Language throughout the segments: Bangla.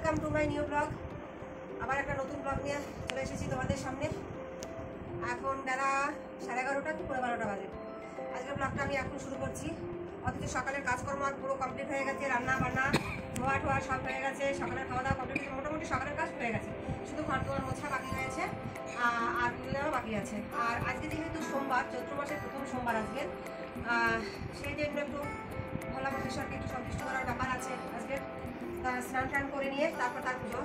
Welcome to my new blog. আবার একটা নতুন ব্লগ নিয়ে চলে এসেছি তোমাদের সামনে। এখন বেলা 11:30 কি 12:30 বাজে। আজকের ব্লগটা আমি এখন শুরু করছি। অথচ সকালের কাজকর্ম পুরো কমপ্লিট হয়ে গেছে, রান্না বান্না ধোয়া ঠোয়া সব হয়ে গেছে, সকালের খাওয়া দাওয়া কমপ্লিট, মোটামুটি সকালের কাজ হয়ে গেছে, শুধু ঘর দুয়ার মোছা বাকি হয়েছে আর নেওয়া বাকি আছে। আর আজকে যেহেতু সোমবার, চৈত্র মাসের প্রথম সোমবার আজকে, সেই জন্য একটু ভোলা মহেশ্বরকে একটু সন্তুষ্ট করার ব্যাপার আছে আজকে। স্নান টান করে নিয়ে তারপর তার পুজো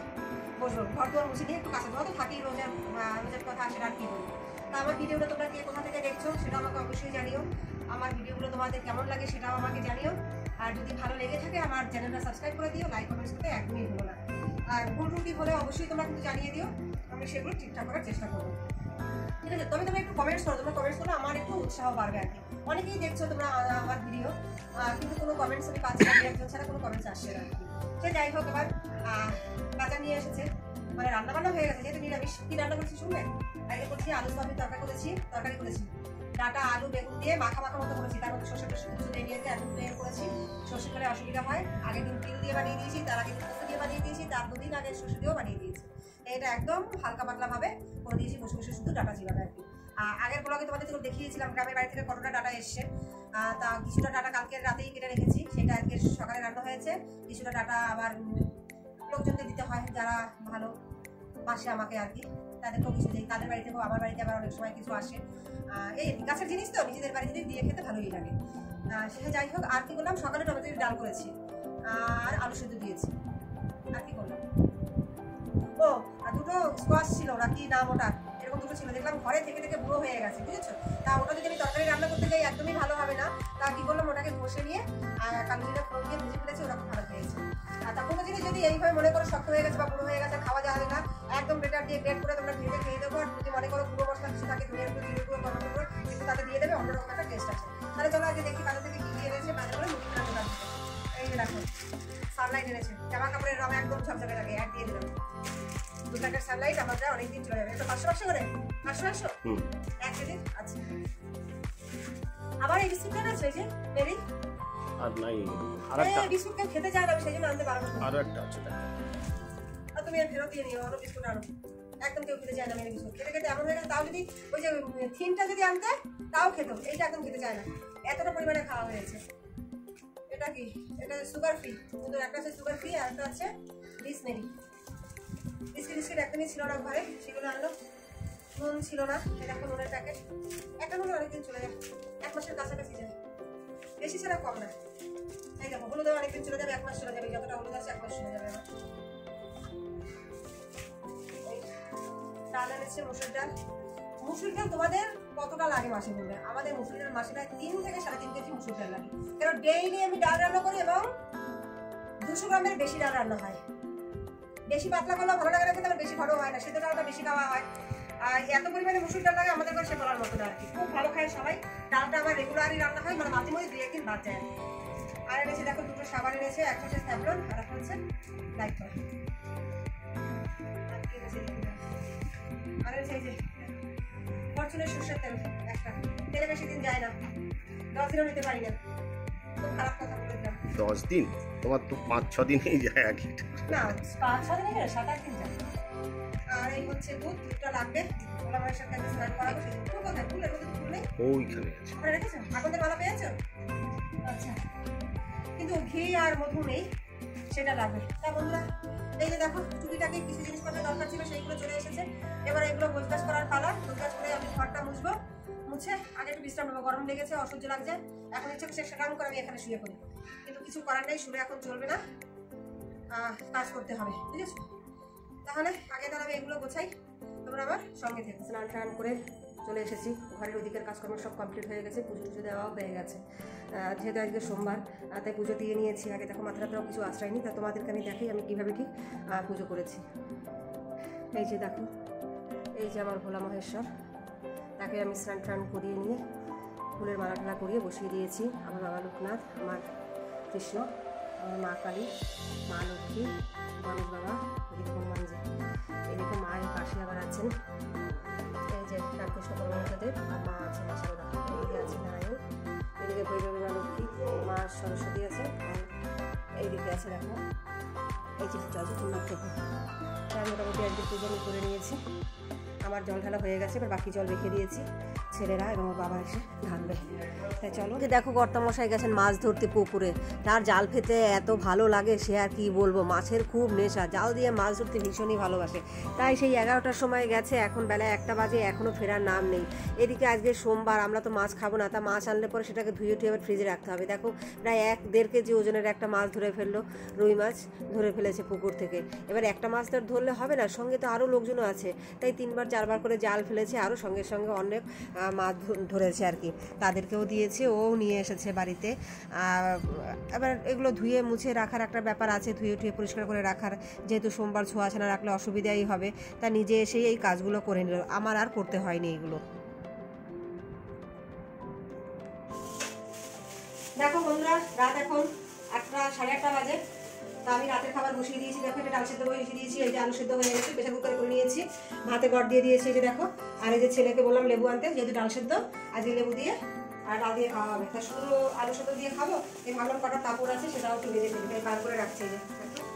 বসবো। ঘর দুয়ার মুছে দিয়ে একটু কাছে ধোয়া তো থাকি, রোজের কথা আসে আর কি বলবো। তা আমার ভিডিওটা তোমরা কে কোথা থেকে দেখছো সেটা আমাকে অবশ্যই জানিও। আমার ভিডিওগুলো তোমাদের কেমন লাগে সেটাও আমাকে জানিও। আর যদি ভালো লেগে থাকে আমার চ্যানেলটা সাবস্ক্রাইব করে দিও, লাইক কমেন্টস করতে একদমই ভুলো না। আর ভুল ত্রুটি হলে অবশ্যই তোমরা কিন্তু জানিয়ে দিও, আমি সেগুলো ঠিকঠাক করার চেষ্টা করবো, ঠিক আছে? তবে তোমরা একটু কমেন্টস করো, তোমরা কমেন্টস করলে আমার একটু উৎসাহ বাড়বে আর কি। অনেকেই দেখছো তোমরা আমার ভিডিও, কিন্তু কোনো কমেন্টস আমি পাচ্ছি না, একজন ছাড়া কোনো কমেন্টস আসছে না আর কি। সে যাই হোক, এবার বাজার নিয়ে এসেছে, মানে রান্না বান্না হয়ে গেছে, যেহেতু নিরামিষ। কি রান্না করছি শুনবে? আগে করছি আলু সয়াবিন তরকারি করেছি, ডাটা আলু বেগুন দিয়ে মাখা মতো করেছি। তার মধ্যে সর্ষে টসে কিছু দিয়ে নিয়েছে, এখন প্লেন করেছি। সর্ষে খেলে অসুবিধা হয়, আগের দিন তিল দিয়ে বানিয়ে দিয়েছি, তার আগে দিন পোস্ত দিয়ে বানিয়ে দিয়েছি, তার দুদিন আগে সর্ষে দিয়েও বানিয়ে দিয়েছি। এটা একদম হালকা পাতলা ভাবে করে দিয়েছি, বসে বসে শুধু ডাটা চিবাবে আর কি। আগের ব্লগে তোমাদের তো দেখিয়েছিলাম গ্রামের বাড়ি থেকে কতটা ডাটা এসছে। তা কিছুটা ডাটা কালকের রাতেই কেটে রেখেছি, সেটা আজকে সকালে রান্না হয়েছে। কিছুটা ডাটা আবার লোকজনকে দিতে হয় যারা ভালো বাসে আমাকে আর কি, তাদেরকেও কিছু দিই। তাদের বাড়ি থেকেও আমার বাড়িতে আবার অনেক সময় কিছু আসে। এই গাছের জিনিস তো নিজেদের বাড়ি থেকে দিয়ে খেতে ভালোই লাগে। সে যাই হোক, আর কি করলাম, সকালে টমেটোর ডাল করেছি আর আলু সেদ্ধ দিয়েছি। আর কি করলাম, ও আর দুটো স্কোয়াশ ছিল না কি নাম ওটা, এরকম দুটো ছিল, দেখলাম ঘরে থেকে থেকে বুড়ো হয়ে গেছে, বুঝেছো? তা ওটা যদি আমি তরকারি রান্না করতে যাই একদমই ভালো হবে না। তা কি করলাম, ওটাকে ঘষে নিয়ে কালো জিরা ফোড়ন দিয়ে ভেজে ফেলেছি, ওটা খুব ভালো খেয়েছে। আর তা কোনো জিনিস যদি এইভাবে মনে করো শক্ত হয়ে গেছে বা বুড়ো হয়ে গেছে, খাওয়া যাবে না, একদম বেটার দিয়ে গ্রেড করে তোমরা ভেজে খেয়ে দেবো। আর যদি মনে করো গুঁড়ো মশলা কিছু থাকে, ধনিয়ার গুঁড়ো, জিরে গুঁড়ো, টমেটো গুঁড়ো একটু তাতে দিয়ে দেবে, অন্যরকম একটা টেস্ট আছে। তাহলে চলো আগে দেখি বাজার থেকে কি দিয়ে এনেছে। বাজার করে মুখে রান্না করতে, এই যে দেখো সানলাইট এনেছে, জামা কাপড়ের রঙ একদম ঝকঝকে থাকে, এক দিয়ে দিলাম। 2 প্যাকেট সানলাইট আমাদের অনেকদিন চলে যাবে। তো 500 করে 500 1 কেজি। আচ্ছা, আবার এই বিস্কুটটা আছে, এই যে মেরি আর নাই, আরেকটা এই বিস্কুট কেউ খেতে চায় না, সেই জন্য আনতে পারবো না। আরো একটা আছে, আর তুমি আর ফেরত দিয়ে নিও, অন্য বিস্কুট আনো। একদম কেউ খেতে চায় না মেরি বিস্কুট, খেতে খেতে এমন হয়ে গেছে। তাও যদি ওই যে থিনটা যদি আনতে তাও খেত, এইটা একদম খেতে চায় না, এতটা পরিমাণে খাওয়া হয়েছে। এটা কি, এটা সুগার ফ্রি, কিন্তু একটা আছে সুগার ফ্রি আর একটা আছে ডিস মেরি। বিস্কিট একদমই ছিল না ঘরে, সেগুলো আনলো। নুন ছিল না, এটা এখন নুনের প্যাকেট। একটা নুন অনেকদিন চলে যায়, 1 মাসের কাছাকাছি যায়, বেশি ছাড়া কম না। এই দেখো হলুদ অনেকদিন চলে যাবে, 1 মাস চলে যাবে, যতটা হলুদ আছে 1 মাস চলে যাবে। ডাল এনেছে, মুসুর ডাল। মুসুর ডাল তোমাদের কতটা লাগে মাসে বলবে? আমাদের মুসুর ডাল মাসে প্রায় 3 থেকে 3.5 কেজি মুসুর ডাল লাগে, কারণ ডেইলি আমি ডাল রান্না করি এবং 200 গ্রামের বেশি ডাল রান্না হয়। বেশি পাতলা করলে ভালো লাগে না, কিন্তু বেশি ঘরও হয় না, সেদ্ধ ডালটা বেশি খাওয়া হয়। আর এত পরিমাণে মুসুর ডাল লাগে আমাদের কাছে বলার মতো না আর কি। খুব ভালো খায় সবাই। ডালটা আমার রেগুলারই রান্না হয়, মানে মাঝে মধ্যে 2-1 দিন বাদ যায়। আর এনেছে দেখো দুটো সাবান এনেছে, একটা হচ্ছে স্যাভলন আর একটা হচ্ছে লাইফবয়। আর এনেছে এই যে ফরচুনের সরষের তেল, একটা তেলে বেশি দিন যায় না, 10 দিনও নিতে পারি না। খুব খারাপ কথা বলে দিলাম। 10 দিন? তোমার তো 5-6 দিনেই যায় এক লিটার। না 5-6 দিনে গেলে 7-8 দিন যায়। আর এই হচ্ছে দুধটা লাগবে, ভোলা মায়ের সাথে স্নান করাবো। ফুল কোথায়? ফুলের মধ্যে ফুল নেই, ওইখানে আছে। ওখানে রেখেছো? আগন্দের মালা পেয়েছো? আচ্ছা, কিন্তু ঘি আর মধু নেই, সেটা লাগবে। তা বন্ধুরা এই যে দেখো টুকিটাকি কিছু জিনিসপত্র দরকার ছিল, সেইগুলো চলে এসেছে। এবার এগুলো গোছগাছ করার পালা। গোছগাছ করে আমি ঘরটা মুছবো, মুছে আগে একটু বিশ্রাম নেবো, গরম লেগেছে, অসহ্য লাগছে। এখন ইচ্ছে করছে সেটা করে আমি এখানে শুয়ে পড়ি, কিন্তু কিছু করার নেই, শুলে এখন চলবে না, কাজ করতে হবে, বুঝেছো? তাহলে আগে তাহলে আমি এগুলো গোছাই, তোমরা আমার সঙ্গে থেকে। স্নান টান করে চলে এসেছি, ঘরের ওদিকের কাজকর্ম সব কমপ্লিট হয়ে গেছে, পুজো টুজো দেওয়াও হয়ে গেছে। যেহেতু আজকে সোমবার, তাই পুজো দিয়ে নিয়েছি। আগে দেখো মাথাটাও কিছু আশ্রয়নি, তা তোমাদেরকে আমি দেখাই আমি কীভাবে ঠিক পুজো করেছি। এই যে দেখো, এই যে আমার ভোলা মহেশ্বর, তাকে আমি স্নান টান করিয়ে নিয়ে ফুলের মালা টালা করিয়ে বসিয়ে দিয়েছি। আমার বাবা লোকনাথ, আমার কৃষ্ণ, আমার মা কালী, মা লক্ষ্মী, গণেশ বাবা, এদিকে হনুমানজি, এদিকে মায়ের পাশে আবার আছেন এই যে রামকৃষ্ণ পরমহংসদেব, আর মা আছে মা সারদা, এদিকে আছে নারায়ণ, এদিকে ভৈরবী মা লক্ষ্মী, মা সরস্বতী আছে, আর এইদিকে আছে দেখো এই যে জল তোমার থেকে তার মোটামুটি আজকে পুজো আমি করে নিয়েছি। আমার জল ঢালা হয়ে গেছে, এবার বাকি জল রেখে দিয়েছি, ছেলেরা এবং ওর বাবা এসে ঢালবে। তাই চলো। দেখো কর্তামশাই গেছেন মাছ ধরতে পুকুরে, তার জাল ফেতে এত ভালো লাগে সে আর কি বলবো, মাছের খুব নেশা, জাল দিয়ে মাছ ধরতে ভীষণই ভালোবাসে। তাই সেই 11টার সময় গেছে, এখন বেলা 1টা বাজে, এখনও ফেরার নাম নেই। এদিকে আজকে সোমবার, আমরা তো মাছ খাবো না, তা মাছ আনলে পরে সেটাকে ধুয়ে আবার ফ্রিজে রাখতে হবে। দেখো প্রায় 1-1.5 কেজি ওজনের একটা মাছ ধরে ফেললো, রুই মাছ ধরে ফেলেছে পুকুর থেকে। এবার একটা মাছ তো ধরলে হবে না, সঙ্গে তো আরও লোকজনও আছে, তাই 3-4 করে জাল ফেলেছে, আরও সঙ্গে সঙ্গে অনেক মাছ ধরেছে আর কি, তাদেরকেও দিয়েছে, ও নিয়ে এসেছে বাড়িতে। এবার এগুলো ধুয়ে মুছে রাখার একটা ব্যাপার আছে, ধুয়ে পরিষ্কার করে রাখার, যেহেতু সোমবার ছোঁয়া ছানা রাখলে অসুবিধাই হবে, তা নিজে এসেই এই কাজগুলো করে নিল, আমার আর করতে হয়নি এগুলো। দেখো বন্ধুরা, রাত এখন 1টা, 1:30 বাজে, তা আমি রাতের খাবার বসিয়ে দিয়েছি। দেখো এটা ডাল সেদ্ধ বসিয়ে দিয়েছি, এই যে আলু সেদ্ধ হয়ে গেছে, প্রেসার কুকারে করে নিয়েছি, ভাতে গড় দিয়ে দিয়েছি, এই যে দেখো। আর এই যে ছেলেকে বললাম লেবু আনতে, যেহেতু ডাল সেদ্ধ আজকে লেবু দিয়ে আর ডাল দিয়ে খাওয়া হবে, তা শুধু আলু সেদ্ধ দিয়ে খাবো। এই ভাবলাম কটা কাপড় আছে সেটাও একটু বেঁধে ফেলি, তাই বার করে রাখছি।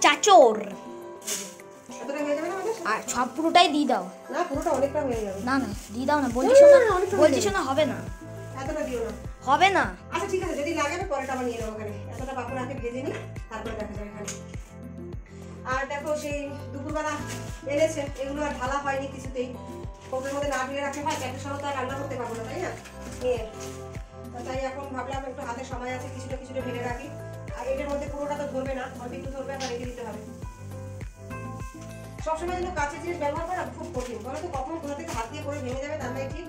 চাচর এতটা হয়ে যাবে না আমাদের? আর সব পুরোটাই দিয়ে দাও। না, পুরোটা অনেকটা হয়ে যাবে। না না দিয়ে দাও না, বলছি শোনা, বলছি শোনা, হবে না, এতটা দিও না। হবে না। আচ্ছা ঠিক আছে, যদি লাগে আমি পরেটা আবার নিয়ে নেবো ওখানে, এতটা পাপড় আগে ভেজে নিই, তারপরে দেখা যাবে এখানে। আর দেখো সেই দুপুরবেলা এনেছে, এগুলো আর ঢালা হয়নি কিছুতেই, কৌটোর মধ্যে না ঢেলে রাখতে হয়, 4টের সময় তো আর রান্না করতে পারবো না, তাই না নিয়ে। তাই এখন ভাবলাম একটু হাতে সময় আছে, কিছুটা ঢেলে রাখি। আর এটার মধ্যে পুরোটা তো ধরবে না, অল্প একটু ধরবে, আবার রেখে দিতে হবে। সবসময় কিন্তু কাঁচের জিনিস ব্যবহার করা খুব কঠিন, বলো তো কখন কোথা থেকে হাত দিয়ে করে ভেঙে যাবে তার ঠিক,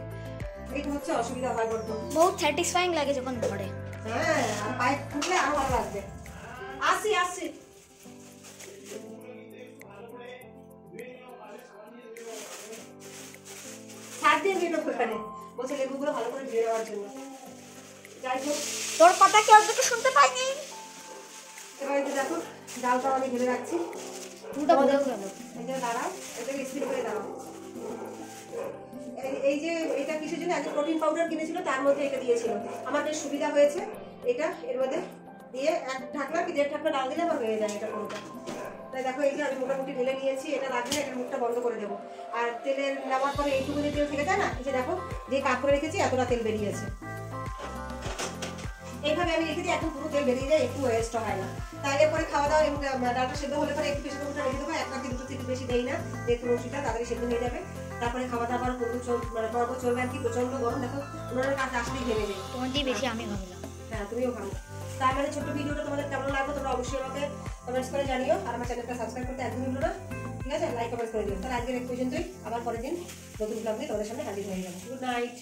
এইটা হচ্ছে অসুবিধা হয় বড্ড। বহুত স্যাটিসফাইং লাগে যখন ধরে। হ্যাঁ, আর পায়ে ফুটলে আরো ভালো লাগবে। আসি ছাড় দিয়ে গেল ওখানে, বলছে লেবুগুলো ভালো করে ধুয়ে নেওয়ার জন্য। যাই হোক, তোর কথা কেউ তো শুনতে পাইনি। এবার এই যে দেখো ডালটা আমি ঢেলে রাখছি, পুরোটা বলেও গেল। এই যে দাঁড়াও, এটাকে স্পিড করে দাঁড়াও। এই যে এটা কিসের জন্য, একটা প্রোটিন পাউডার কিনেছিল, তার মধ্যে এটা দিয়েছিল, আমার বেশ সুবিধা হয়েছে। এটা এর মধ্যে দিয়ে 1 ঢাকনা কি 1.5 ঢাকনা ডাল দিলে আমার হয়ে যায় এটা পুরোটা। তাই দেখো এই যে আমি মোটামুটি ঢেলে নিয়েছি, এটা রাখলে এটার মুখটা বন্ধ করে দেবো। আর তেলের নেওয়ার পরে এইটুকু যে তেল থেকে যায় না, এই যে দেখো যে কাপ করে রেখেছি এতটা তেল বেরিয়েছে। এইভাবে আমি রেখে দিই, এখন পুরো তেল বেরিয়ে যায়, একটু ওয়েস্ট হয় না। তাই এরপরে খাওয়া দাওয়া এবং ডালটা সেদ্ধ হলে পরে একটু প্রেসার কুকারে রেখে দেবো, 1 কি 2 থেকে বেশি দেই না, যেহেতু রুটিটা তাড়াতাড়ি সেদ্ধ হয়ে যাবে। তারপরে খাওয়া দাওয়ার পর্ব চলবে আর কি, প্রচন্ড গরম। দেখো উনানের কাছে আসলেই ঘেমে যায়, তোমার দিয়ে বেশি আমি ভাবলাম। হ্যাঁ তুমিও খাবো। তার মানে ছোট্ট ভিডিওটা তোমাদের কেমন লাগলো তোমরা অবশ্যই আমাকে কমেন্টস করে জানিও, আর আমার চ্যানেলটা সাবস্ক্রাইব করতে একদমই ভুলো না, ঠিক আছে? লাইক কমেন্টস করে দিও। তাহলে আজকের এক পর্যন্তই, আবার পরের দিন নতুন ব্লগ নিয়ে তোমাদের সামনে হাজির হয়ে যাবো। Good night.